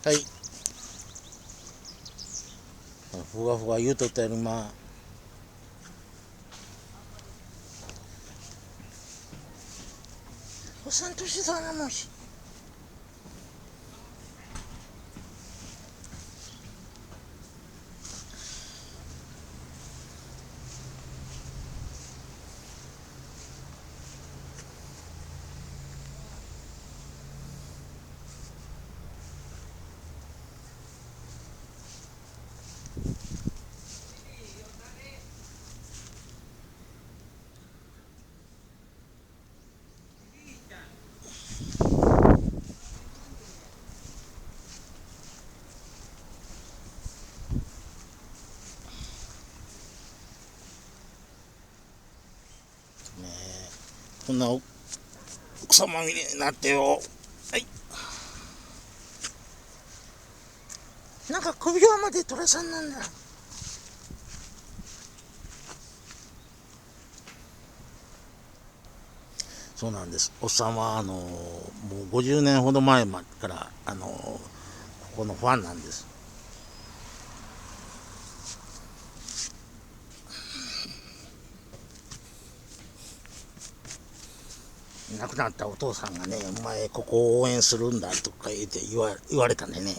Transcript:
はい。ふわふわ言うとったやろ今。おさんとしてたなもし。こんな草まみれになってよ。はい。なんか首輪までトラさんなんだ。そうなんです。おっさんはもう50年ほど前からここのファンなんです。亡くなったお父さんがね、お前ここを応援するんだとか言われたんでね、